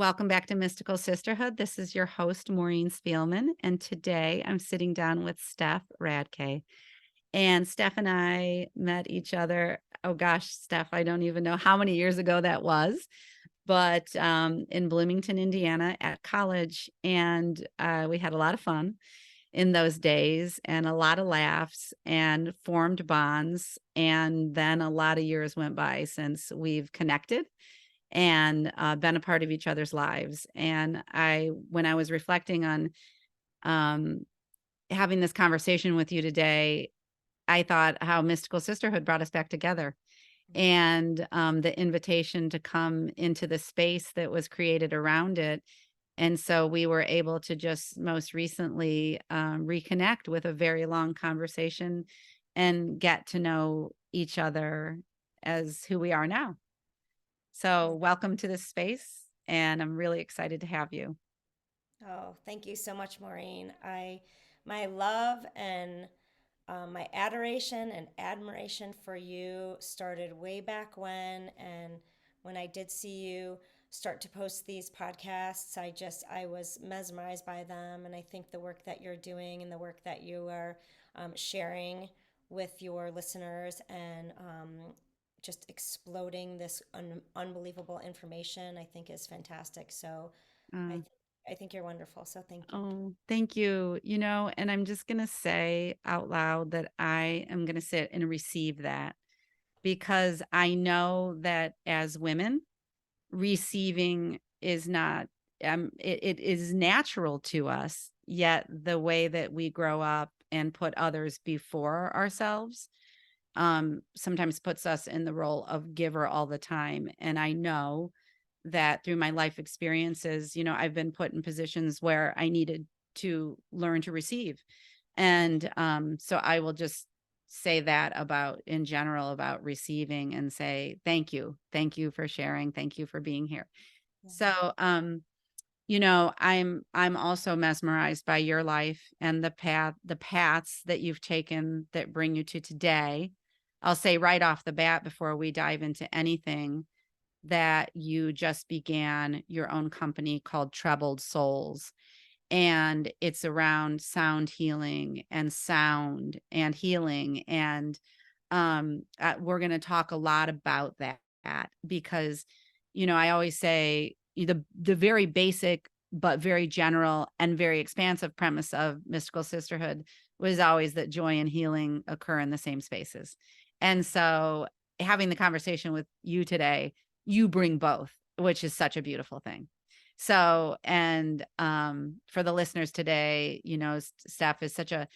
welcome back to Mystical Sisterhood. This is your host, Maureen Spielman, and today I'm sitting down with Steph Radkay. And Steph and I met each other, oh gosh, Steph, I don't even know how many years ago that was, but in Bloomington, Indiana at college. And we had a lot of fun in those days and a lot of laughs and formed bonds. And then a lot of years went by since we've connected and been a part of each other's lives. And when I was reflecting on um, having this conversation with you today, I thought how Mystical Sisterhood brought us back together and the invitation to come into the space that was created around it. And so we were able to just most recently reconnect with a very long conversation and get to know each other as who we are now. So welcome to this space, and I'm really excited to have you. Oh, thank you so much, Maureen. My love and my adoration and admiration for you started way back when I did see you start to post these podcasts, I was mesmerized by them, and I think the work that you're doing and the work that you are sharing with your listeners and just exploding this unbelievable information, I think is fantastic. So I Uh, th- I think you're wonderful. So thank you. oh, thank you. And I'm just going to say out loud that I am going to sit and receive that because I know that as women, receiving is not, it is natural to us, yet the way that we grow up and put others before ourselves sometimes puts us in the role of giver all the time. And I know that through my life experiences, I've been put in positions where I needed to learn to receive. And so I will just say that about in general about receiving and say, thank you. Thank you for sharing. Thank you for being here. Yeah. So, I'm also mesmerized by your life and the paths that you've taken that bring you to today. I'll say right off the bat before we dive into anything that you just began your own company called Trebled Souls. And it's around sound healing and sound and healing. And we're going to talk a lot about that because, I always say the very basic, but very general and very expansive premise of Mystical Sisterhood was always that joy and healing occur in the same spaces. And so having the conversation with you today, you bring both, which is such a beautiful thing. So, and for the listeners today, Steph is such a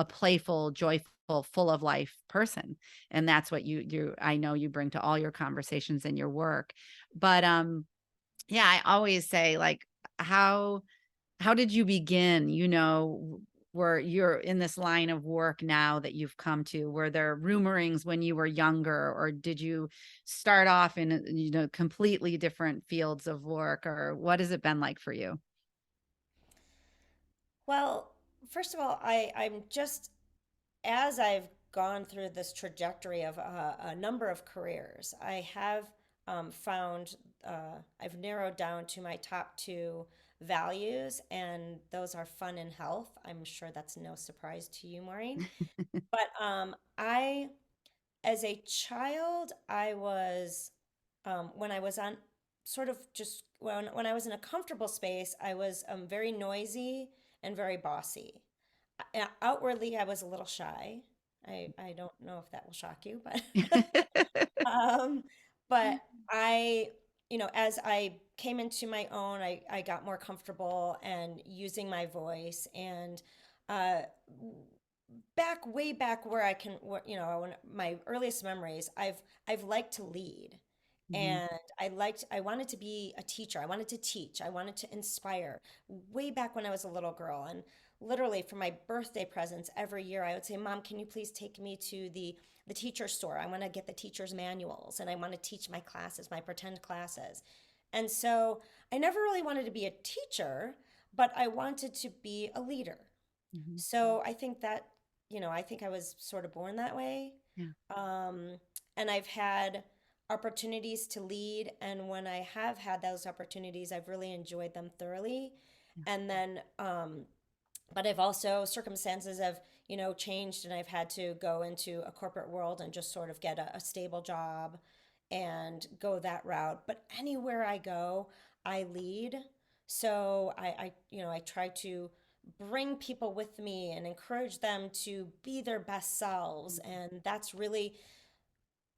playful, joyful, full of life person, and that's what I know you bring to all your conversations and your work. But yeah, I always say like, how how did you begin? Where you're in this line of work now that you've come to, were there rumorings when you were younger, or did you start off in, completely different fields of work, or what has it been like for you? Well, first of all, I'm just, as I've gone through this trajectory of a number of careers, I have found, I've narrowed down to my top two values, and those are fun and health. I'm sure that's no surprise to you, Maureen. But as a child, when I was on sort of just when I was in a comfortable space, I was very noisy and very bossy. Outwardly, I was a little shy. I don't know if that will shock you, but um, but I, as I came into my own, I got more comfortable and using my voice and uh, way back where I can, when my earliest memories, I've liked to lead. Mhm. And I wanted to be a teacher. I wanted to teach. I wanted to inspire way back when I was a little girl. And literally for my birthday presents every year, I would say, Mom, can you please take me to the teacher store? I want to get the teacher's manuals and I want to teach my classes, my pretend classes. And so I never really wanted to be a teacher, but I wanted to be a leader. Mhm. So I think that, I think I was sort of born that way. Yeah. Um, and I've had opportunities to lead. And when I have had those opportunities, I've really enjoyed them thoroughly. And then, but I've also, circumstances have, changed, and I've had to go into a corporate world and just sort of get a stable job and go that route. But anywhere I go, I lead. So I try to bring people with me and encourage them to be their best selves. And that's really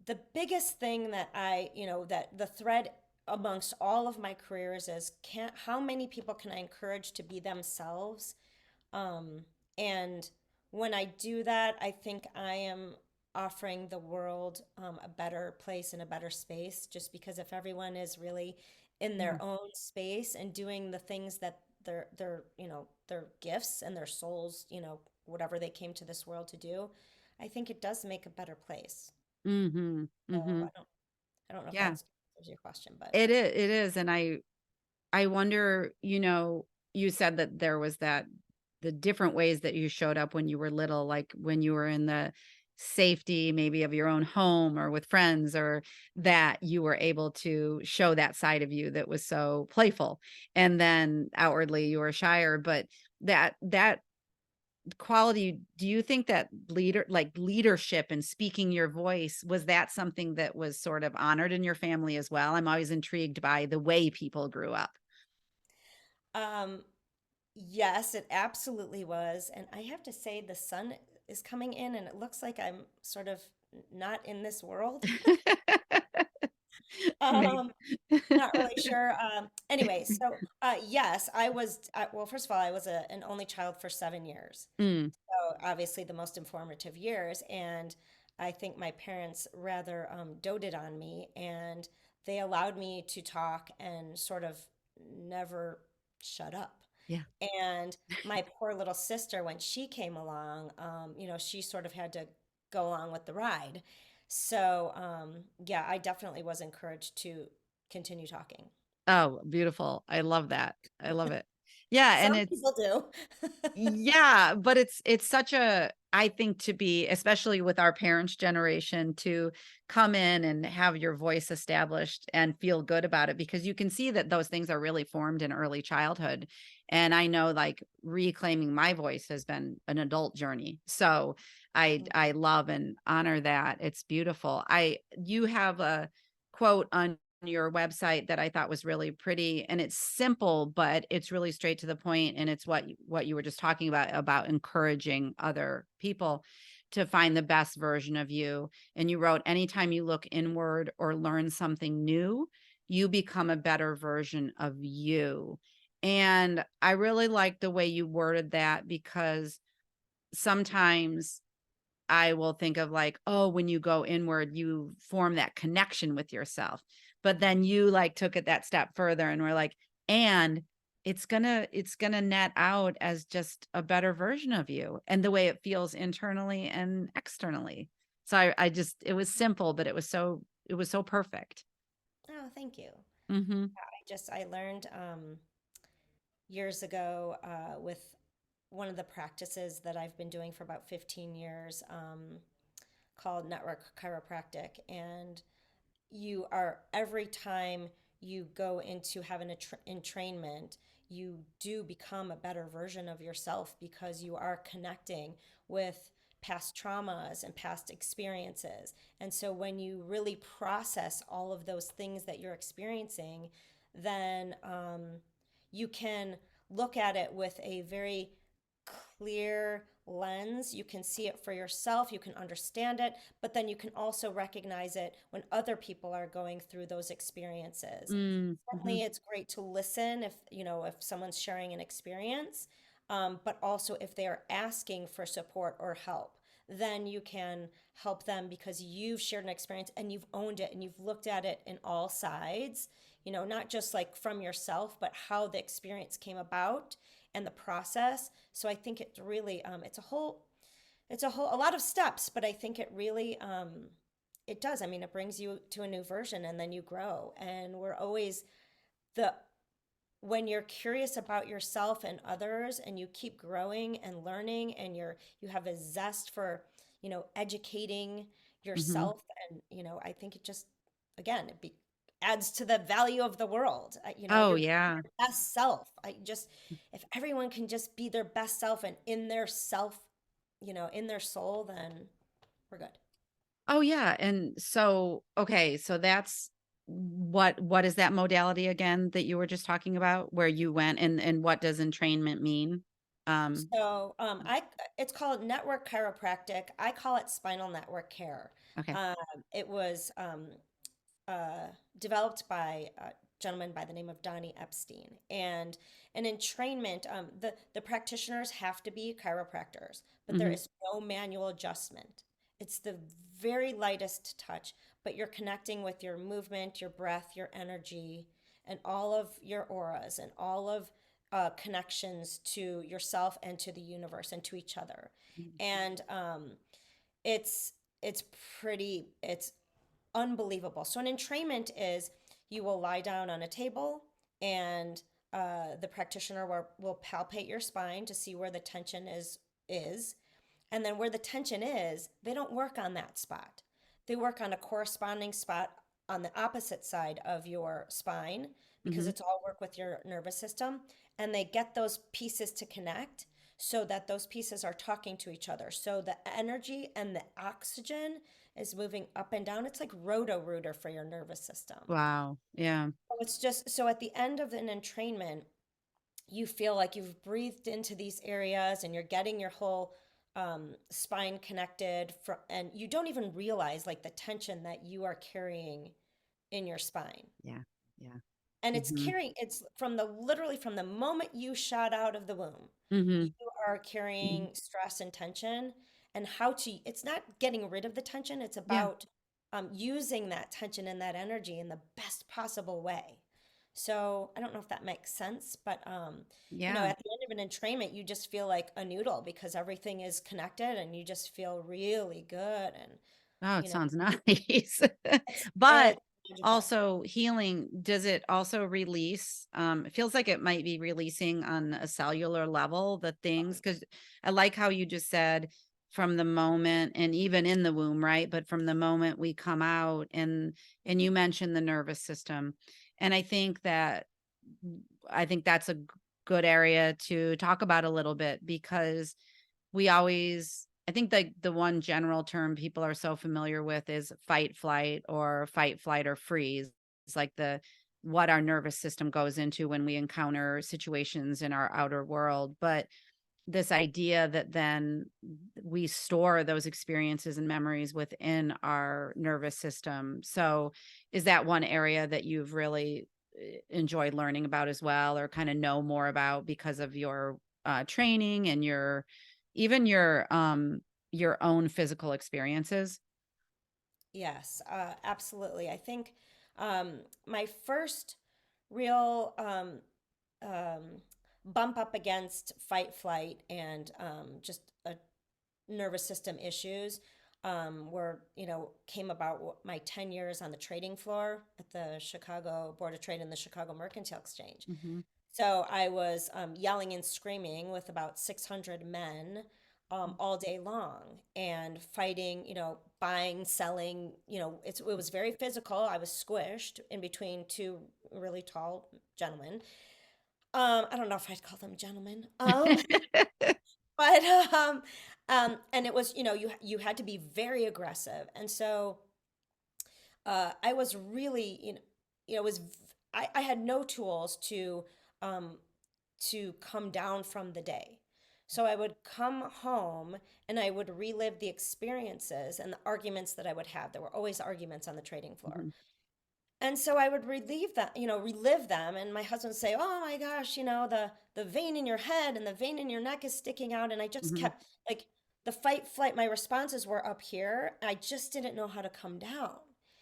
the biggest thing that that the thread amongst all of my careers is, can how many people can I encourage to be themselves? And when I do that, I think I am offering the world a better place and a better space, just because if everyone is really in Yeah. their own space and doing the things that their gifts and their souls, whatever they came to this world to do, I think it does make a better place. Mm-hmm. So Mm-hmm. I don't know if Yeah. that's answers your question, but It is. And I wonder, you said that there was the different ways that you showed up when you were little, like when you were in the safety maybe of your own home or with friends, or that you were able to show that side of you that was so playful. And then outwardly you were shyer, but that quality, do you think that leadership and speaking your voice, was that something that was sort of honored in your family as well? I'm always intrigued by the way people grew up. um, yes, it absolutely was. And I have to say, the sun is coming in, and it looks like I'm sort of not in this world. Maybe. Um, Not really sure. Anyway, so yes, well, first of all, I was an only child for 7 years. Mm, So obviously the most informative years. And I think my parents rather doted on me, and they allowed me to talk and sort of never shut up. yeah. And my poor little sister, when she came along, she sort of had to go along with the ride. So, yeah, I definitely was encouraged to continue talking. Oh, beautiful. I love that. I love it. Yeah, and Some it's people do. yeah, but it's such a, I think, to be, especially with our parents' generation, to come in and have your voice established and feel good about it, because you can see that those things are really formed in early childhood. And I know, like, reclaiming my voice has been an adult journey. So I love and honor that. It's beautiful. I You have a quote on your website that I thought was really pretty, and it's simple, but it's really straight to the point, and it's what you were just talking about encouraging other people to find the best version of you. And you wrote, anytime you look inward or learn something new, you become a better version of you. And I really like the way you worded that, because sometimes I will think of, like, oh, when you go inward, you form that connection with yourself. But then you, like, took it that step further and were like, and it's gonna net out as just a better version of you and the way it feels internally and externally. So I just, it was simple, but it was so perfect. Oh, thank you. Mhm. I learned years ago with one of the practices that I've been doing for about 15 years, called network chiropractic. And every time you go into having entrainment, you do become a better version of yourself, because you are connecting with past traumas and past experiences. And so when you really process all of those things that you're experiencing, then you can look at it with a very clear lens. You can see it for yourself, you can understand it, but then you can also recognize it when other people are going through those experiences. Mm, Certainly, mhm, it's great to listen if someone's sharing an experience, but also if they are asking for support or help, then you can help them because you've shared an experience and you've owned it and you've looked at it in all sides. Not just like from yourself, but how the experience came about and the process. So I think it really, it's a lot of steps, but I think it really, it does. I mean, it brings you to a new version, and then you grow. And we're always the when you're curious about yourself and others, and you keep growing and learning, and you have a zest for educating mhm. yourself. And I think again, adds to the value of the world. Oh, Your yeah. best self. If everyone can just be their best self and in their self, in their soul, then we're good. Oh, yeah. And so, okay, so that's what is that modality again that you were just talking about where you went, and what does entrainment mean? Um, So, it's called network chiropractic. I call it spinal network care. okay. Um, it was uh, developed by a gentleman by the name of Donny Epstein. And in entrainment, the practitioners have to be chiropractors, but there Hmm. is no manual adjustment. It's the very lightest touch, but you're connecting with your movement, your breath, your energy, and all of your auras and all of connections to yourself and to the universe and to each other. And it's it's it's unbelievable. So an entrainment is you will lie down on a table and the practitioner will palpate your spine to see where the tension is. And then where the tension is, they don't work on that spot. They work on a corresponding spot on the opposite side of your spine because Hmm. it's all work with your nervous system. And they get those pieces to connect so that those pieces are talking to each other. So the energy and the oxygen is moving up and down. It's like roto-rooter for your nervous system. Wow. Yeah. So it's just so at the end of an entrainment, you feel like you've breathed into these areas and you're getting your whole spine connected and you don't even realize like the tension that you are carrying in your spine. Yeah. Yeah. And Hmm. it's from the literally from the moment you shot out of the womb, you Hmm. are Hmm. carrying stress and tension. And it's not getting rid of the tension, it's Yeah. about using that tension and that energy in the best possible way. So I don't know if that makes sense, but Yeah. at the end of an entrainment, you just feel like a noodle because everything is connected and you just feel really good. And, Oh, it you know, sounds nice. But it's magical. also healing, does it also release? It feels like it might be releasing on a cellular level, the things, because I like how you just said from the moment and even in the womb, right? But from the moment we come out, and you mentioned the nervous system. And I think that's a good area to talk about a little bit because we always I think the one general term people are so familiar with is fight, flight, or freeze. It's like the what our nervous system goes into when we encounter situations in our outer world. But this idea that then we store those experiences and memories within our nervous system. So is that one area that you've really enjoyed learning about as well, or kind of know more about because of your training and even your own physical experiences? Yes, absolutely. I think my first real bump up against fight, flight, and just nervous system issues came about my 10 years on the trading floor at the Chicago Board of Trade and the Chicago Mercantile Exchange. Hmm. So I was yelling and screaming with about 600 men all day long and fighting, buying, selling, it was very physical. I was squished in between two really tall gentlemen. I don't know if I'd call them gentlemen. But and it was, you had to be very aggressive. And so I was really, it was I had no tools um to come down from the day. So I would come home and I would relive the experiences and the arguments that I would have. There were always arguments on the trading floor. Hmm. And so I would relive them. And my husband would say, "Oh my gosh, the vein in your head and the vein in your neck is sticking out." And I just Hmm. kept like the fight, flight, my responses were up here. I just didn't know how to come down.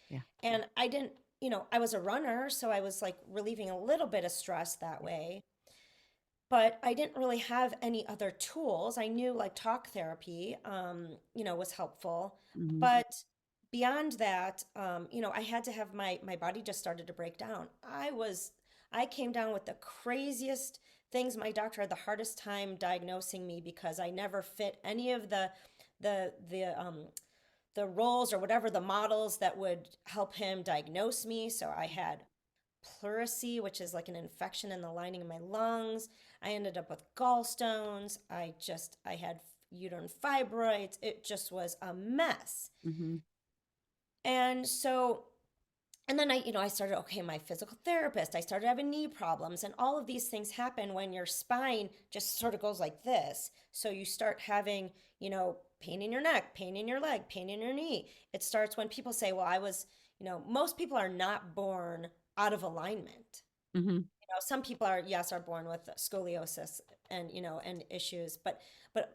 Yeah. And I didn't, I was a runner, so I was like relieving a little bit of stress that way, but I didn't really have any other tools. I knew like talk therapy, was helpful, Hmm. but beyond that, I had to have my body just started to break down. I came down with the craziest things. My doctor had the hardest time diagnosing me because I never fit any of the the roles or whatever the models that would help him diagnose me. So I had pleurisy, which is like an infection in the lining of my lungs. I ended up with gallstones. I had uterine fibroids. It just was a mess. Mm-hmm. And so, and then I started, okay, my physical therapist, I started having knee problems, and all of these things happen when your spine just sort of goes like this. So you start having, pain in your neck, pain in your leg, pain in your knee. It starts when people say, well, most people are not born out of alignment. Mm-hmm. Some people are, yes, are born with scoliosis and issues, but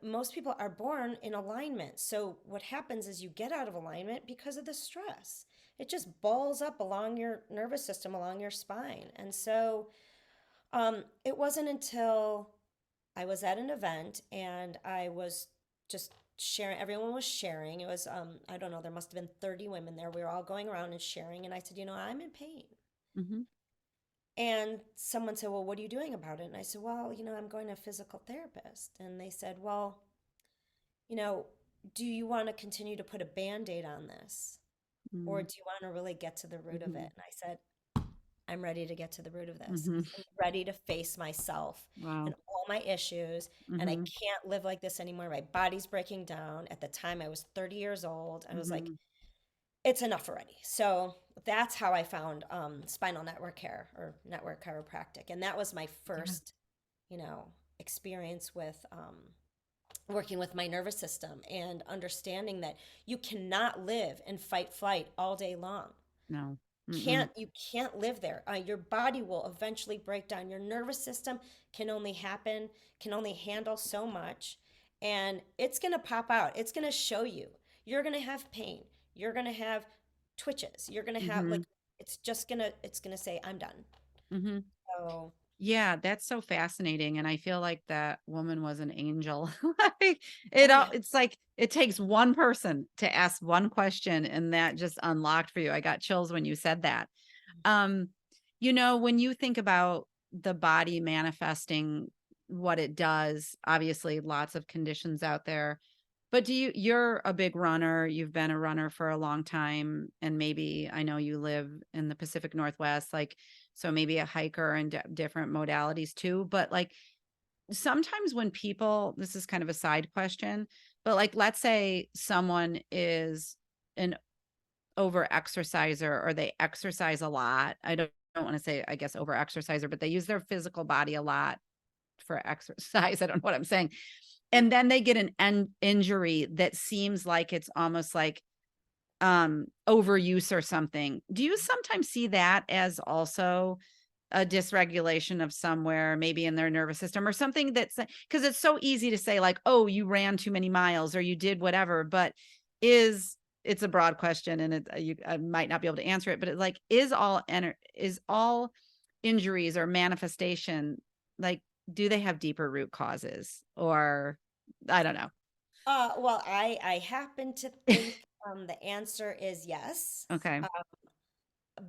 most people are born in alignment. So what happens is you get out of alignment because of the stress. It just balls up along your nervous system, along your spine. And so it wasn't until I was at an event and I was just sharing, everyone was sharing. It was, I don't know, there must have been 30 women there. We were all going around and sharing. And I said, I'm in pain. Mm-hmm. And someone said, well, what are you doing about it? And I said, well, I'm going to a physical therapist. And they said, well, you know, do you want to continue to put a band-aid on this? Or do you want to really get to the root of Mm-hmm. it? And I said, I'm ready to get to the root of this. Mm-hmm. I'm ready to face myself Wow. and all my issues. And I Mm-hmm. can't live like this anymore. My body's breaking down. At the time, I was 30 years old. I was like, Mm-hmm. it's enough already. So that's how I found Spinal Network Care or Network Chiropractic. And that was my Yeah. first, experience with working with my nervous system and understanding that you cannot live in fight flight all day long. No. Mm-mm. You can't live there. Your body will eventually break down. Your nervous system can only handle so much, and it's going to pop out. It's going to show you. You're going to have pain. You're going to have twitches. You're going to have Mm-hmm. like it's going to say I'm done. Mm-hmm. So, Yeah, that's so fascinating. And I feel like that woman was an angel. Like oh yeah. it's like it takes one person to ask one question and that just unlocked for you. I got chills when you said that. Um, when you think about the body manifesting what it does, obviously lots of conditions out there. But you're a big runner, you've been a runner for a long time, and maybe I know you live in the Pacific Northwest, like, so maybe a hiker and different modalities too. But like sometimes when people, this is kind of a side question, but like, let's say someone is an over exerciser or they exercise a lot. I don't want to say, I guess, over exerciser, but they use their physical body a lot for exercise. I don't know what I'm saying. And then they get an injury that seems like it's almost like overuse or something. Do you sometimes see that as also a dysregulation of somewhere, maybe in their nervous system or something? That's because it's so easy to say like, oh, you ran too many miles or you did whatever, but it's a broad question and I might not be able to answer it, but it's like, is all injuries or manifestation, like, do they have deeper root causes, or I don't know. well, I happen to think the answer is yes. Okay.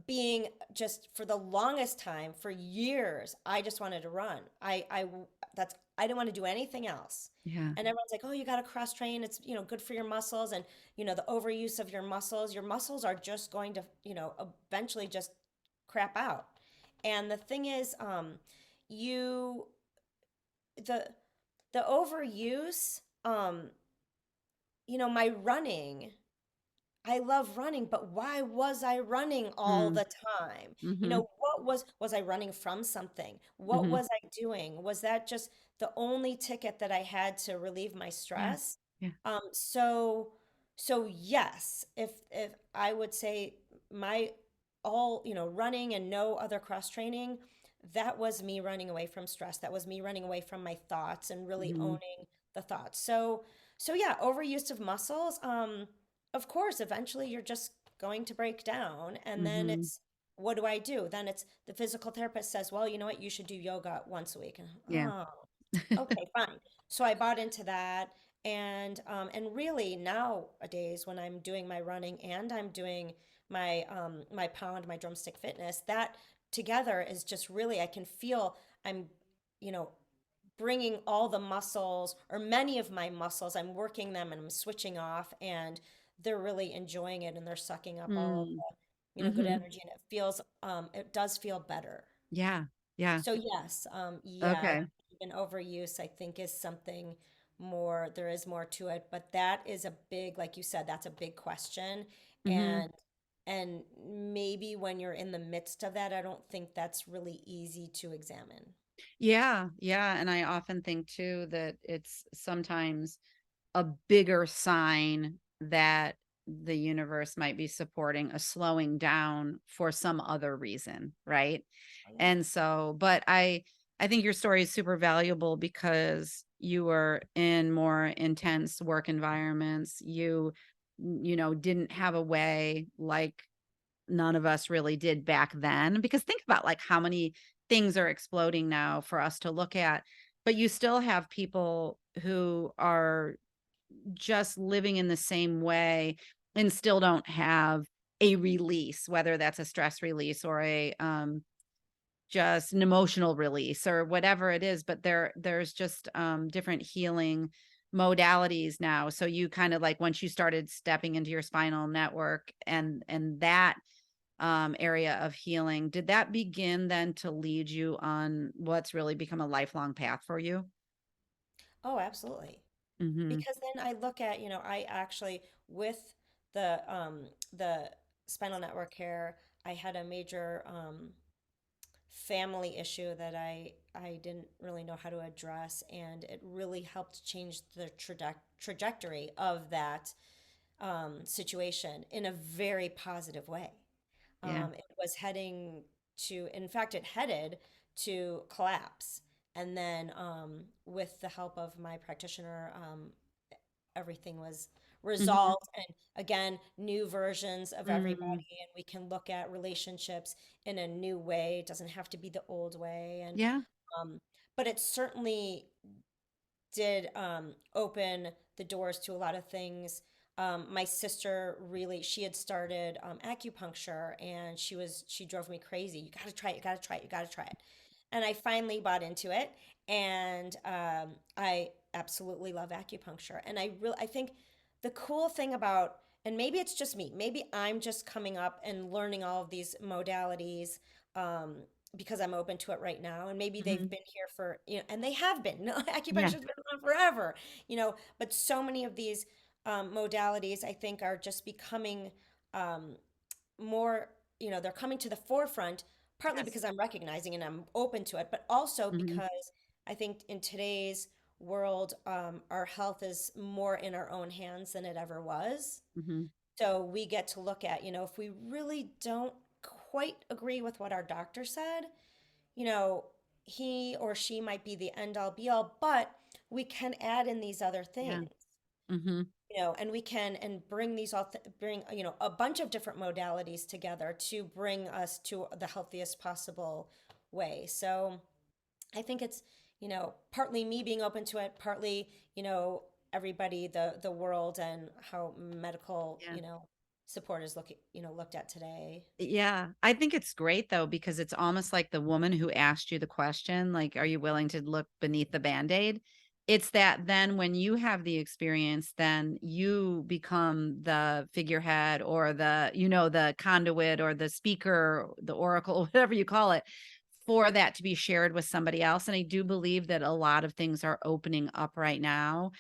Being just for the longest time, for years, I just wanted to run. I didn't want to do anything else. Yeah. And everyone's like, "Oh, you got to cross train. It's, good for your muscles." And, the overuse of your muscles are just going to, eventually just crap out. And the thing is, you the the overuse, my running, I love running, but why was I running all Mm, the time? mhm, What was I running from something? What mhm. was I doing? Was that just the only ticket that I had to relieve my Yeah, stress? yeah. So yes, if I would say my all, running and no other cross training, that was me running away from stress. That was me running away from my thoughts and really Mhm, owning the thoughts. So yeah, overuse of muscles. Of course, eventually you're just going to break down. And then mhm. it's, what do I do? Then it's the physical therapist says, well, you know what? You should do yoga once a week. And, Yeah. oh, okay, fine. So I bought into that. And really nowadays when I'm doing my running and I'm doing my pound, my drumstick fitness, that together is just really, I can feel I'm, you know, bringing all the muscles or many of my muscles, I'm working them and I'm switching off, and they're really enjoying it and they're sucking up all of Mm. the, good Hmm. energy, and it does feel better. Yeah. Yeah. So yes, yeah, Okay. even overuse I think is something more, there is more to it, but that is a big, like you said, that's a big question. Hmm. And maybe when you're in the midst of that, I don't think that's really easy to examine. Yeah. Yeah. And I often think too that it's sometimes a bigger sign that the universe might be supporting a slowing down for some other reason, right? Oh yeah. And so, but I think your story is super valuable because you were in more intense work environments. You didn't have a way like none of us really did back then, because think about like how many things are exploding now for us to look at, but you still have people who are just living in the same way and still don't have a release, whether that's a stress release or a just an emotional release or whatever it is. But there's just different healing modalities now. So you kind of like once you started stepping into your spinal network and that area of healing, did that begin then to lead you on what's really become a lifelong path for you? Oh, absolutely. Mm-hmm. Because then I look at, I actually with the spinal network care, I had a major family issue that I didn't really know how to address, and it really helped change the trajectory of that situation in a very positive way. Yeah. It was heading to, in fact, it headed to collapse. And then, with the help of my practitioner, everything was Mm-hmm. resolved. And again, new versions of Mm-hmm. everybody, and we can look at relationships in a new way. It doesn't have to be the old way. And, Yeah. um, but it certainly did open the doors to a lot of things. My sister really, she had started acupuncture, and she drove me crazy. You got to try it, you got to try it, you got to try it. And I finally bought into it, and I absolutely love acupuncture. And I think the cool thing about, and maybe it's just me, maybe I'm just coming up and learning all of these modalities, um, because I'm open to it right now. And maybe they've Mm-hmm. been here for, and they have been. No, Yeah. acupuncture's been around forever, but so many of these modalities, I think, are just becoming um, more, they're coming to the forefront, partly Yes. because I'm recognizing and I'm open to it, but also Mm-hmm. because I think in today's world, our health is more in our own hands than it ever was. Mm-hmm. So we get to look at, if we really don't quite agree with what our doctor said, you know, he or she might be the end all be all, but we can add in these other Yeah. things, Mm-hmm. and we can and bring these all bring, a bunch of different modalities together to bring us to the healthiest possible way. So I think it's, partly me being open to it, partly, everybody, the world, and how medical, Yeah. support is looked at today. Yeah. I think it's great though, because it's almost like the woman who asked you the question, like, are you willing to look beneath the band-aid? It's that then when you have the experience, then you become the figurehead or the conduit or the speaker, the oracle, whatever you call it, for that to be shared with somebody else. And I do believe that a lot of things are opening up right now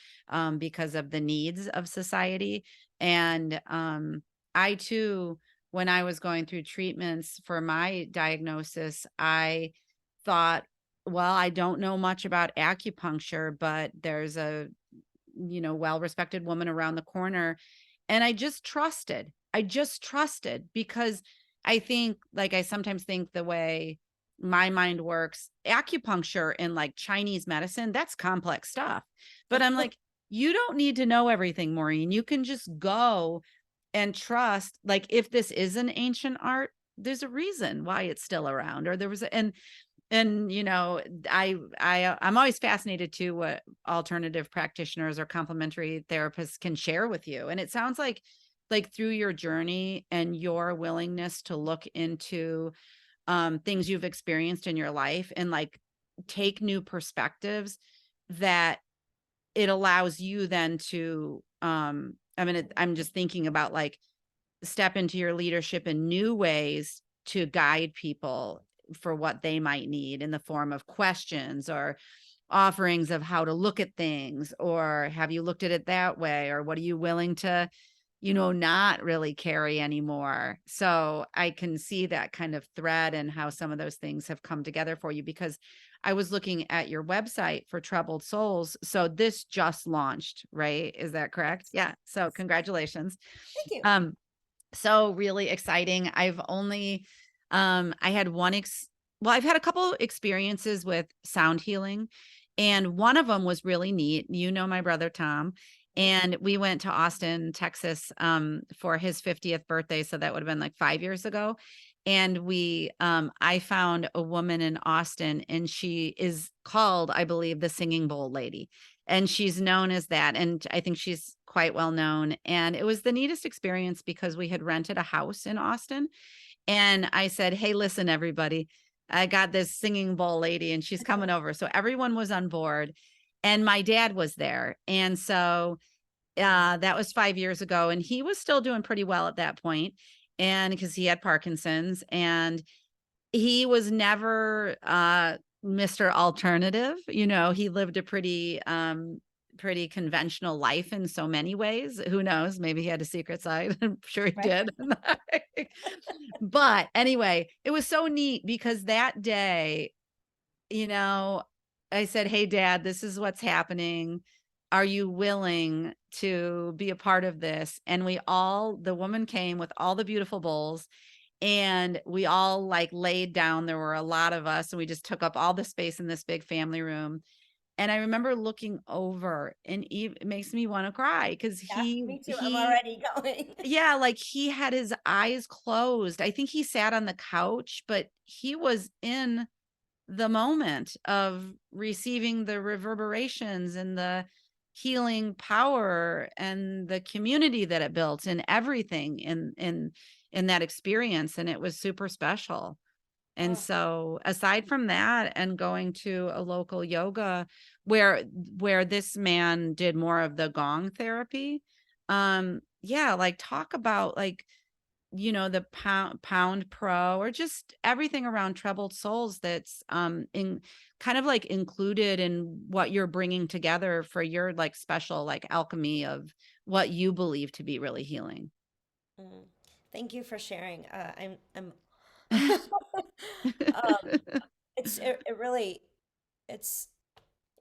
because of the needs of society. And I too, when I was going through treatments for my diagnosis, I thought, well, I don't know much about acupuncture, but there's a, well-respected woman around the corner. And I just trusted. I just trusted because I think, like, I sometimes think the way my mind works, acupuncture and like Chinese medicine, that's complex stuff. But I'm like, you don't need to know everything, Maureen. You can just go and trust. Like, if this is an ancient art, there's a reason why it's still around, or there was a, and I'm always fascinated too what alternative practitioners or complementary therapists can share with you. And it sounds like through your journey and your willingness to look into things you've experienced in your life and like take new perspectives, that it allows you then to I'm just thinking about like step into your leadership in new ways to guide people for what they might need in the form of questions or offerings of how to look at things, or have you looked at it that way, or what are you willing to, not really carry anymore. So I can see that kind of thread and how some of those things have come together for you, because I was looking at your website for Trebled Souls. So this just launched, right? Is that correct? Yes. Yeah. So congratulations. Thank you. Um, so really exciting. I had I've had a couple experiences with sound healing, and one of them was really neat. My brother Tom, Mhm. and we went to Austin, Texas, for his 50th birthday. So that would have been like 5 years ago. And I found a woman in Austin, and she is called, I believe, the Singing Bowl Lady, and she's known as that, and I think she's quite well known. And it was the neatest experience because we had rented a house in Austin, and I said, "Hey, listen, everybody, I got this Singing Bowl lady, and she's coming over." So everyone was on board, and my dad was there. And so that was 5 years ago, and he was still doing pretty well at that point, and because he had Parkinson's, and he was never Mr. Alternative. He lived a pretty conventional life in so many ways. Who knows? Maybe he had a secret side. I'm sure he Right. did. But anyway, it was so neat because that day, you know, I said, "Hey, Dad, this is what's happening. Are you willing to be a part of this?" And the woman came with all the beautiful bowls, and we all like laid down. There were a lot of us, and we just took up all the space in this big family room. And I remember looking over, and it makes me want to cry because Yeah, me too. I'm already going. yeah, like he had his eyes closed. I think he sat on the couch, but he was in the moment of receiving the reverberations and the healing power and the community that it built and everything in that experience, and it was super special. And Oh, so aside from that, and going to a local yoga where this man did more of the gong therapy, yeah, like talk about like, the pound pro, or just everything around Trebled Souls that's in kind of like included in what you're bringing together for your like special like alchemy of what you believe to be really healing. mm. Thank you for sharing. I'm um, it really it's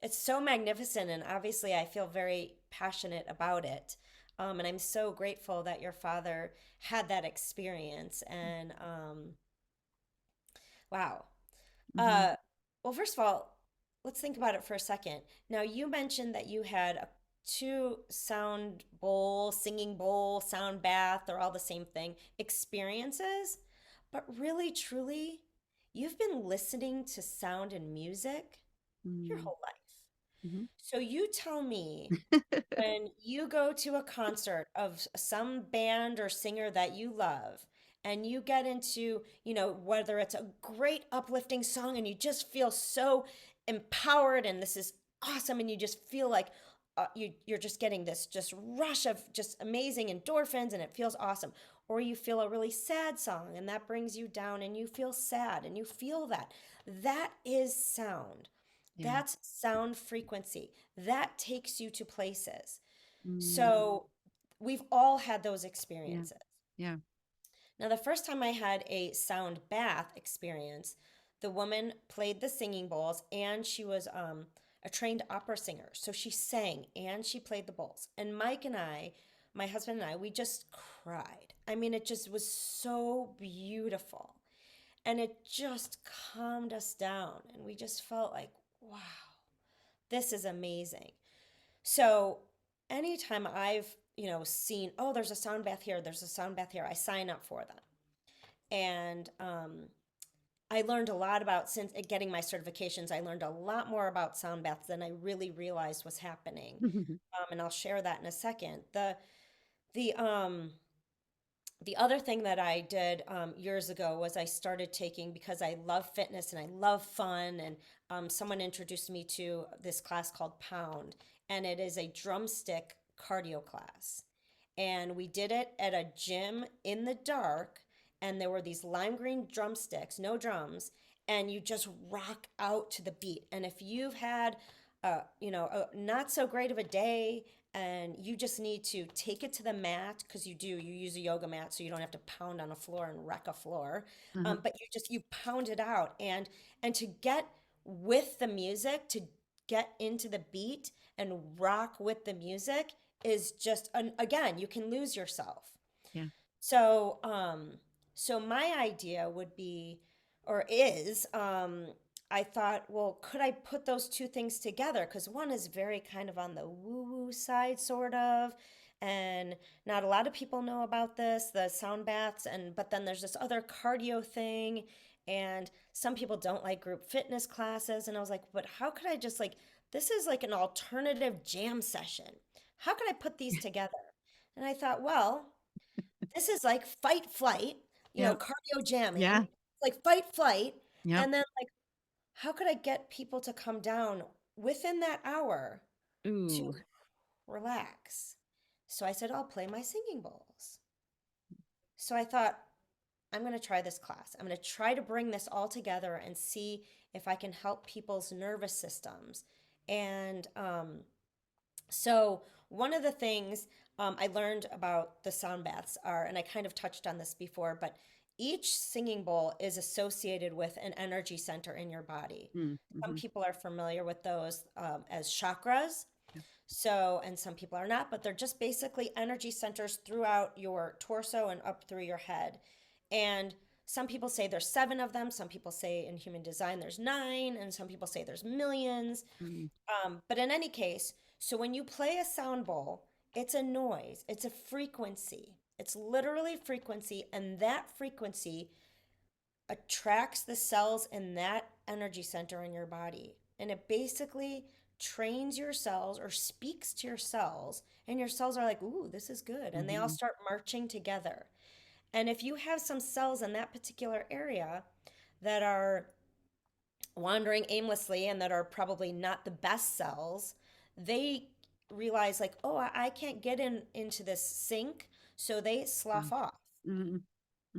it's so magnificent, and obviously I feel very passionate about it. And I'm so grateful that your father had that experience. And wow. Mhm. Uh, well, first of all, let's think about it for a second. Now, you mentioned that you had two sound bowl, singing bowl, sound bath, they're all the same thing, experiences. But really, truly, you've been listening to sound and music your Mm, whole life. mhm. So you tell me, when you go to a concert of some band or singer that you love, and you get into, whether it's a great uplifting song and you just feel so empowered and this is awesome, and you just feel like you're just getting this just rush of just amazing endorphins and it feels awesome. Or you feel a really sad song and that brings you down and you feel sad and you feel that. That is sound. Yeah. That's sound frequency. That takes you to places. Mm, So we've all had those yeah. experiences. Yeah. Now, the first time I had a sound bath experience, the woman played the singing bowls and she was a trained opera singer. So she sang and she played the bowls. And Mike and I, my husband and I, we just cried. I mean, it just was so beautiful. And it just calmed us down. And we just felt like, wow, this is amazing. So anytime I've, seen, oh, there's a sound bath here, there's a sound bath here, I sign up for them. And I learned a lot about, since getting my certifications, I learned a lot more about sound baths than I really realized was happening. And I'll share that in a second. The the other thing that I did years ago was I started taking, because I love fitness and I love fun, and someone introduced me to this class called Pound, and it is a drumstick cardio class. and we did it at a gym in the dark, and there were these lime green drumsticks, no drums, and you just rock out to the beat. And if you've had a not so great of a day, and you just need to take it to the mat, because you use a yoga mat so you don't have to pound on a floor and wreck a floor, Uh-huh. but you pound it out, and to get with the music, to get into the beat and rock with the music is just again, you can lose yourself. Yeah. So, so my idea would be, or is, I thought, well, could I put those two things together? Because one is very kind of on the woo-woo side, sort of, and not a lot of people know about this, the sound baths, and but then there's this other cardio thing, and some people don't like group fitness classes, and I was like, but how could I just like, this is like an alternative jam session. How could I put these together? And I thought, well, this is like fight flight, Yep. cardio jamming, Yeah. like fight flight. Yep. And then like, how could I get people to come down within that hour to Ooh. relax? So I said, I'll play my singing bowls. So I thought, I'm going to try this class. I'm going to try to bring this all together and see if I can help people's nervous systems. And so one of the things I learned about the sound baths are, and I kind of touched on this before, but each singing bowl is associated with an energy center in your body. Some Mm-hmm. people are familiar with those as chakras. Yeah. So, and some people are not, but they're just basically energy centers throughout your torso and up through your head. And some people say there's 7 of them. Some people say in human design there's 9, and some people say there's millions. Mm-hmm. But in any case, so when you play a sound bowl, it's a noise, it's a frequency. It's literally frequency, and that frequency attracts the cells in that energy center in your body. And it basically trains your cells or speaks to your cells, and your cells are like, ooh, this is good. And they all Mm-hmm. start marching together. And if you have some cells in that particular area that are wandering aimlessly and that are probably not the best cells, they realize like, oh, I can't get into this sync, so they slough off. Mm-hmm.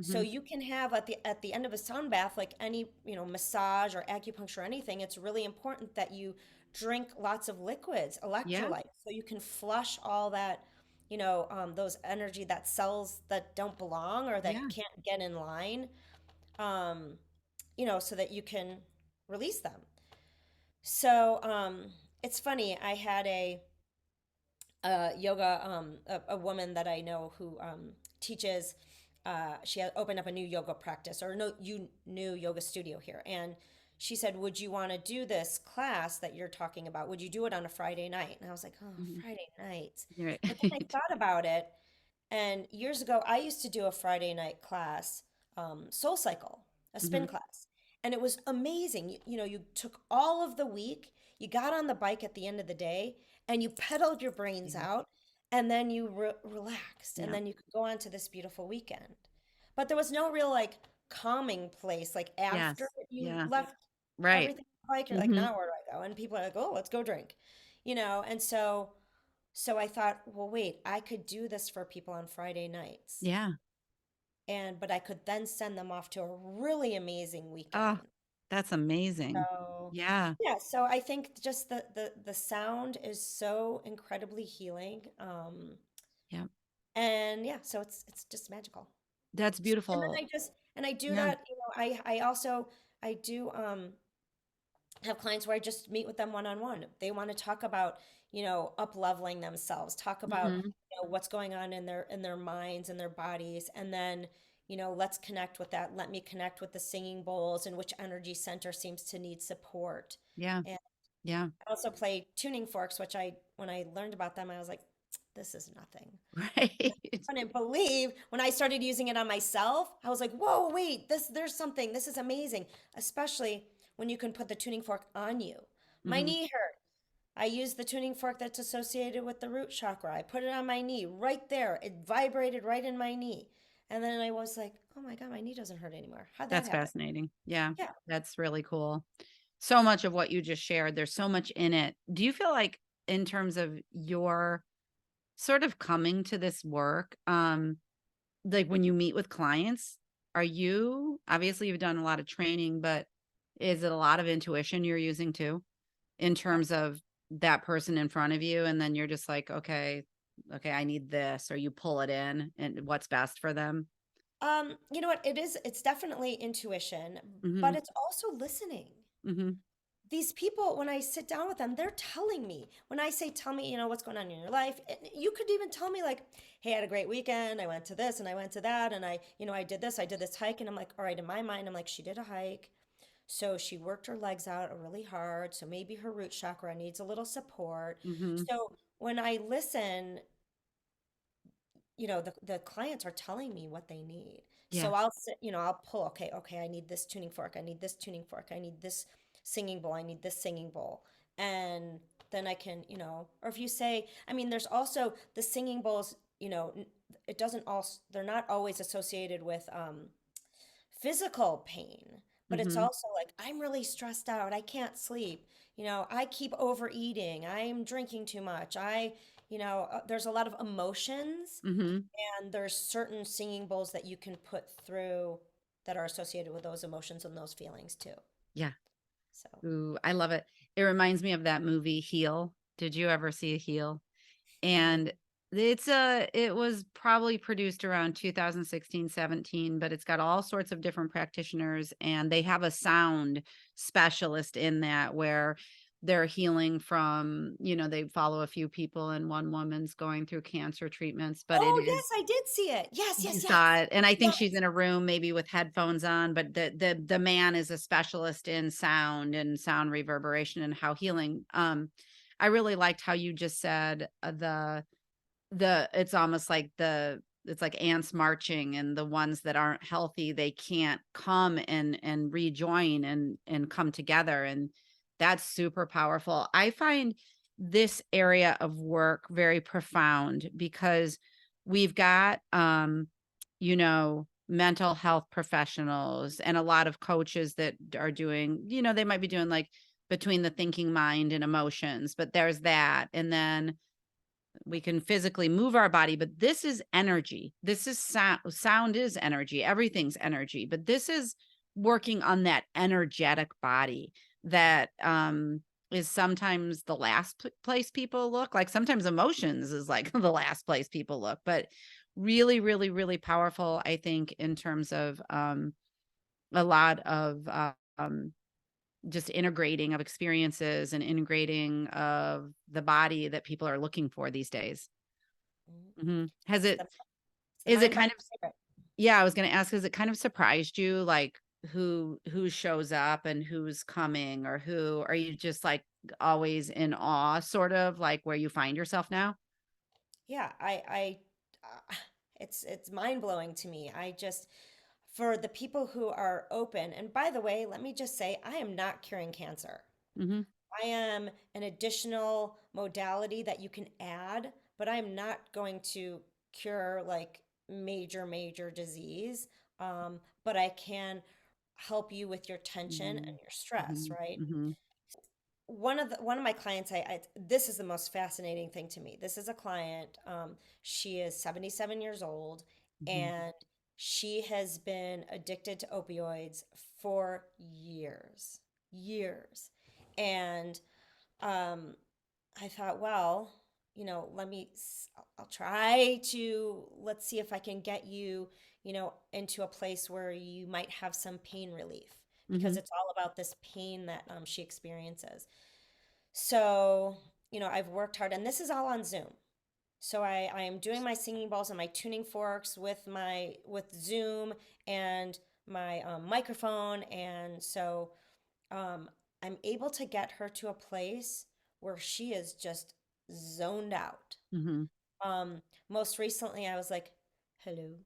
So Mm-hmm. you can have at the end of a sound bath, like any, massage or acupuncture or anything, it's really important that you drink lots of liquids, Yeah. electrolytes, so you can flush all that, those energy, that cells that don't belong or that Yeah. can't get in line, um, so that you can release them. So it's funny. I had yoga, a woman that I know who teaches. She had opened up a new yoga practice or no, new yoga studio here, and she said, "Would you want to do this class that you're talking about? Would you do it on a Friday night?" And I was like, "Oh, Mm-hmm. Friday nights." Right. But then I thought about it, and years ago, I used to do a Friday night class, Soul Cycle, a Mm-hmm. spin class. And it was amazing. You took all of the week, you got on the bike at the end of the day, and you pedaled your brains Yeah. out, and then you relaxed, and Yeah. then you could go on to this beautiful weekend. But there was no real like calming place. Like after Yes. you Yeah. left Right. everything on the bike, you're like, Mm-hmm. now where do I go? And people are like, oh, let's go drink, and so I thought, well, wait, I could do this for people on Friday nights. Yeah. But I could then send them off to a really amazing Oh, weekend. that's amazing. So, Yeah. yeah, so I think just the sound is so incredibly healing. Yeah. And yeah, so it's just magical. That's And then beautiful. I do Yeah. that, I also I do have clients where I just meet with them one on one. They want to talk about, up leveling themselves, talk about, Mm-hmm. what's going on in their minds and their bodies, and then, let's connect with that. Let me connect with the singing bowls and which energy center seems to need support. Yeah. And Yeah. I also play tuning forks, which when I learned about them, I was like, this is nothing. Right. I couldn't believe when I started using it on myself. I was like, whoa, wait, there's something. This is amazing, especially when you can put the tuning fork on you. My Mm-hmm. knee hurt. I used the tuning fork that's associated with the root chakra. I put it on my knee right there. It vibrated right in my knee. And then I was like, oh my God, my knee doesn't hurt anymore. How'd that That's happen? fascinating. Yeah. Yeah. That's really cool. So much of what you just shared, there's so much in it. Do you feel like, in terms of your sort of coming to this work, like when you meet with clients, are you obviously you've done a lot of training, but is it a lot of intuition you're using too in terms of that person in front of you? And then you're just like, okay, I need this, or you pull it in and what's best for them. You know what? It's definitely intuition, but Hmm. it's also listening. Hmm. These people, when I sit down with them, they're telling me. When I say, tell me, what's going on in your life, you could even tell me, like, hey, I had a great weekend. I went to this and I went to that. And I did this hike. And I'm like, all right, in my mind, I'm like, she did a hike. So she worked her legs out really hard. So maybe her root chakra needs a little support. Hmm. So when I listen, the clients are telling me what they need. Yeah. So I'll sit, I'll pull, okay, I need this tuning fork, I need this tuning fork, I need this singing bowl, I need this singing bowl. And then I can, or if you say, I mean, there's also the singing bowls, it doesn't also, they're not always associated with physical pain, but it's Hmm. also like, I'm really stressed out, I can't sleep, I keep overeating, I'm drinking too much, there's a lot of emotions, Hmm. and there's certain singing bowls that you can put through that are associated with those emotions and those feelings too. Yeah. So, Ooh, I love it. It reminds me of that movie Heal. Did you ever see Heal? no. And it was probably produced around 2016, 17, but it's got all sorts of different practitioners, and they have a sound specialist in that where they're healing from, they follow a few people, and one woman's going through cancer treatments, but it Oh, is. yes, I did see it. Yes, You yes, saw yes. it, and I think she's Yes. in a room maybe with headphones on, but the man is a specialist in sound and sound reverberation and how healing. I really liked how you just said, the it's almost like it's like ants marching, and the ones that aren't healthy, they can't come and rejoin and come together, and that's super powerful. I find this area of work very profound because we've got mental health professionals and a lot of coaches that are doing, they might be doing like between the thinking mind and emotions, but there's that. And then we can physically move our body, but this is energy. This is sound. Sound is energy. Everything's energy, but this is working on that energetic body that is sometimes the last place people look. Like sometimes emotions is like the last place people look, but really, really, really powerful, I think, in terms of a lot of just integrating of experiences and integrating of the body that people are looking for these days. Mhm. Mhm. Has It's it the it's the is it mind, body, kind of spirit. yeah, I was gonna ask, has it kind of surprised you, like, who shows up and who's coming, or who are you just, like, always in awe, sort of, like, where you find yourself now? Yeah, it's mind blowing to me. I just For the people who are open, and by the way, let me just say, I am not curing cancer. Mhm, I am an additional modality that you can add, but I'm not going to cure like major disease. But I can help you with your tension and mhm, your stress, mhm, right? mhm, One of my clients, this is the most fascinating thing to me. This is a client. She is 77 years old, mhm, and she has been addicted to opioids for years. And um, I thought, well, I'll try to, let's see if I can get you, into a place where you might have some pain relief, because mhm, it's all about this pain that she experiences. So, I've worked hard, and this is all on Zoom. So I am doing my singing bowls and my tuning forks with Zoom and my microphone, and so um, I'm able to get her to a place where she is just zoned out. mhm. Most recently, I was like, "Hello."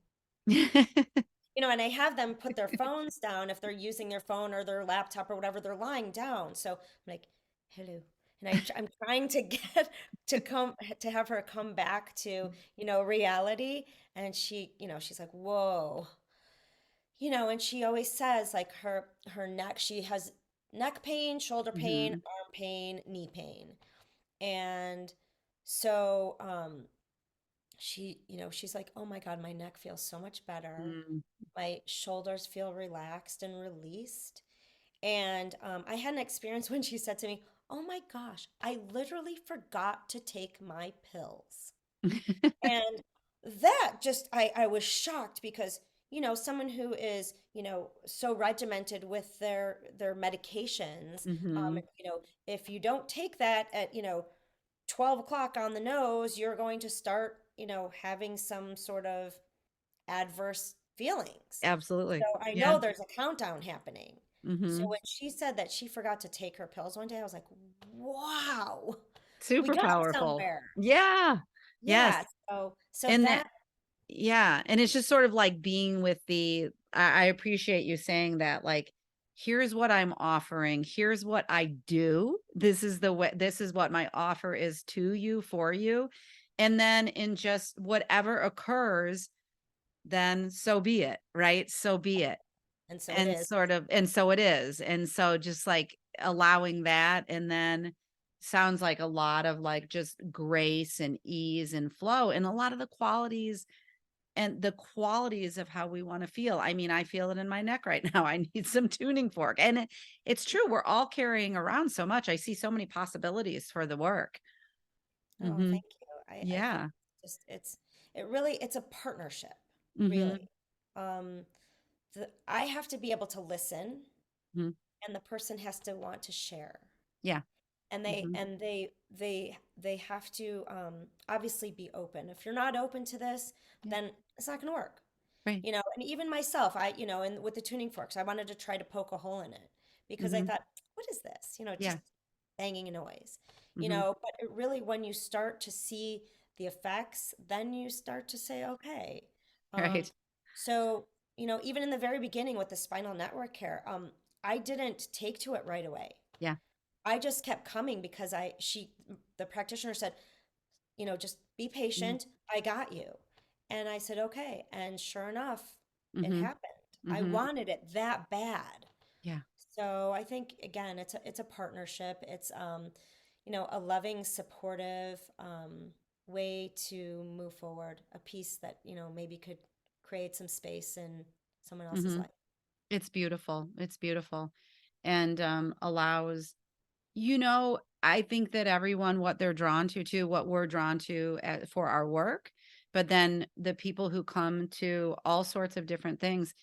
And I have them put their phones down if they're using their phone or their laptop or whatever. They're lying down, so I'm like, "Hello," and I'm trying to get to have her come back to reality, and she's like, "Whoa." And she always says like her neck, she has neck pain, shoulder pain, Mhm, arm pain, knee pain. And so she's like, oh my God, my neck feels so much better. Mm. My shoulders feel relaxed and released. And I had an experience when she said to me, oh my gosh, I literally forgot to take my pills. And that just, I was shocked because, someone who is, so regimented with their medications, Hmm. if you don't take that at, 12 o'clock on the nose, you're going to start, having some sort of adverse feelings. So Absolutely. I Yeah. know there's a countdown happening. So Hmm. when she said that she forgot to take her pills one day, I was like, wow, we Super got powerful. somewhere. Yeah. Yes. Yeah. So And that, that, yeah. And it's just sort of like being with I appreciate you saying that, like, here's what I'm offering. Here's what I do. This is the way, this is what my offer is to you, for you. And then in just whatever occurs, then so be it. Right. So be it. and so it And is. sort of, and so it is. And so just like allowing that, and then sounds like a lot of like just grace and ease and flow and a lot of the qualities, and the qualities of how we want to feel. I mean, I feel it in my neck right now. I need some tuning fork. And it's true. We're all carrying around so much. I see so many possibilities for the work. Oh, Hmm. thank you. I think Yeah. it's a partnership, really. Hmm. Um, I have to be able to listen, Hmm. and the person has to want to share. Yeah. And they Hmm. and they they have to obviously be open. If you're not open to this, Yeah. then it's not going to work. Right. And even myself, and with the tuning forks, I wanted to try to poke a hole in it because I Hmm. thought, what is this? Yeah. Just banging a noise. Hmm. But it really, when you start to see the effects, then you start to say, okay. Um, Right. so, even in the very beginning with the spinal network care, I didn't take to it right away. Yeah. I just kept coming because the practitioner said, just be patient. I got you. And I said, okay. And sure enough, it Hmm. happened. I Hmm. wanted it that bad. Yeah. So I think again, it's a partnership. It's a loving, supportive way to move forward. A piece that maybe could create some space in someone else's Hmm. life. It's beautiful. It's beautiful. And allows, I think that everyone, what they're drawn to, what we're drawn to for our work, but then the people who come to all sorts of different things,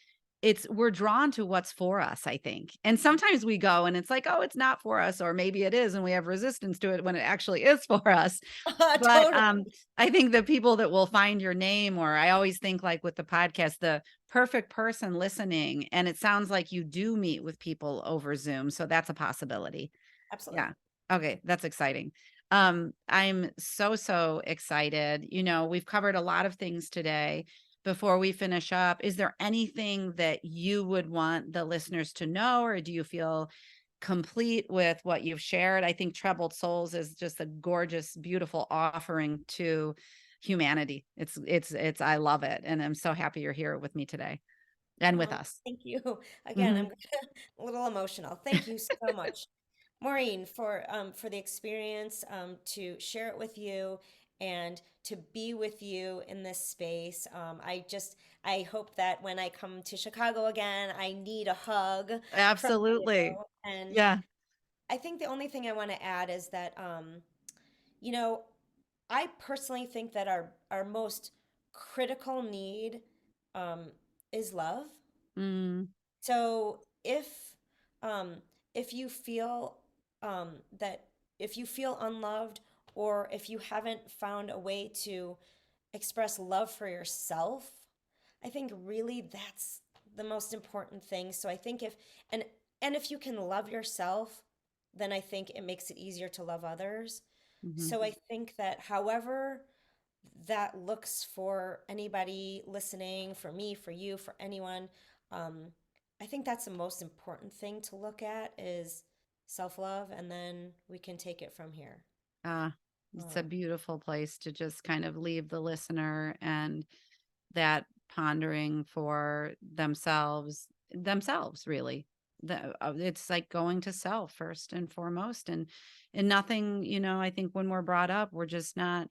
we're drawn to what's for us, I think. And sometimes we go and it's like, oh, it's not for us, or maybe it is, and we have resistance to it when it actually is for us. But Totally. I think the people that will find your name, or I always think like with the podcast, the perfect person listening, and it sounds like you do meet with people over Zoom, so that's a possibility. Absolutely. Yeah. Okay, that's exciting. I'm so, so excited. We've covered a lot of things today. Before we finish up, is there anything that you would want the listeners to know, or do you feel complete with what you've shared? I think Trebled Souls is just a gorgeous, beautiful offering to humanity. It's I love it. And I'm so happy you're here with me today and with Oh, us. thank you. Again, Hmm. I'm a little emotional. Thank you so much, Maureen, for the experience, to share it with you and to be with you in this space. I hope that when I come to Chicago again, I need a hug from you. Absolutely. And Yeah. I think the only thing I want to add is that, you know, I personally think that our most critical need, um, is love. Mm, So um, if you feel that if you feel unloved, or if you haven't found a way to express love for yourself, I think really that's the most important thing. So I think and if you can love yourself, then I think it makes it easier to love others. mhm. So I think that however that looks for anybody listening, for me, for you, for anyone. Um, I think that's the most important thing to look at is self-love, and then we can take it from here. Ah, it's a Um, beautiful place to just kind of leave the listener and that pondering for themselves really. It's like going to self first and foremost, and nothing, I think when we're brought up, we're just not.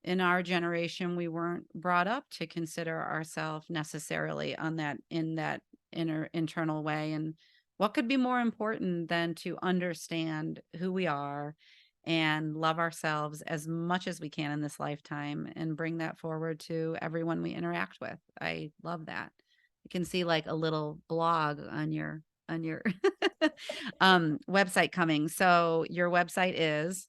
in our generation, we weren't brought up to consider ourselves necessarily on that, in that internal way. And what could be more important than to understand who we are and love ourselves as much as we can in this lifetime and bring that forward to everyone we interact with. I love that. You can see like a little blog on your website coming. So your website is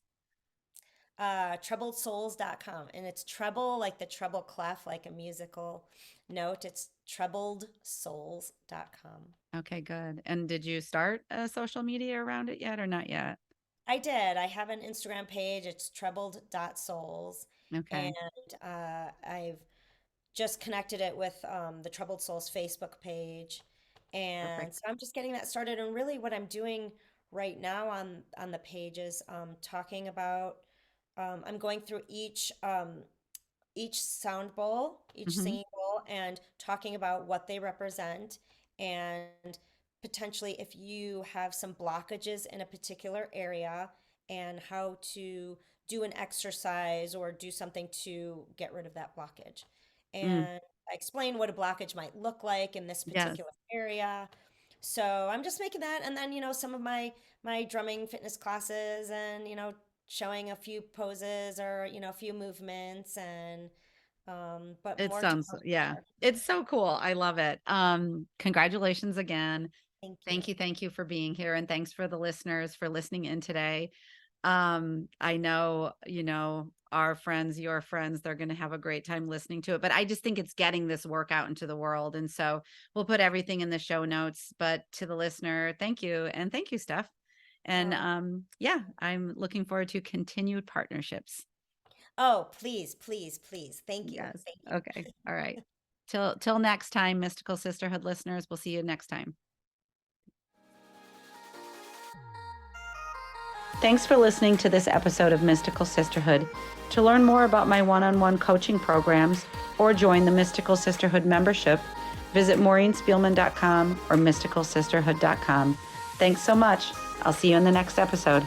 TrebledSouls.com. And it's treble, like the treble clef, like a musical note. It's TrebledSouls.com. okay, good. And did you start a social media around it yet or not yet? I did. I have an Instagram page. It's trebled.souls. And Okay, I've just connected it with the Trebled Souls Facebook page. And perfect. so I'm just getting that started. And really, what I'm doing right now on the page is talking about, I'm going through each sound bowl, each Hmm. singing bowl, and talking about what they represent, and potentially if you have some blockages in a particular area, and how to do an exercise or do something to get rid of that blockage. Mm, And I explain what a blockage might look like in this yes, particular area. So I'm just making that, and then some of my drumming fitness classes, and showing a few poses, or a few movements, and but it more to sounds, come yeah, there. it's so cool. I love it. Congratulations again. Thank you. Thank you for being here. And thanks for the listeners for listening in today. I know, our friends, your friends, they're going to have a great time listening to it, but I just think it's getting this work out into the world. And so we'll put everything in the show notes, but to the listener, thank you. And thank you, Steph. And Oh, yeah, I'm looking forward to continued partnerships. oh, please, please, please. Thank you. Yes. Thank you. Okay. All right. Till next time, Mystical Sisterhood listeners, we'll see you next time. Thanks for listening to this episode of Mystical Sisterhood. To learn more about my one-on-one coaching programs or join the Mystical Sisterhood membership, visit MaureenSpielman.com or MysticalSisterhood.com. Thanks so much. I'll see you in the next episode.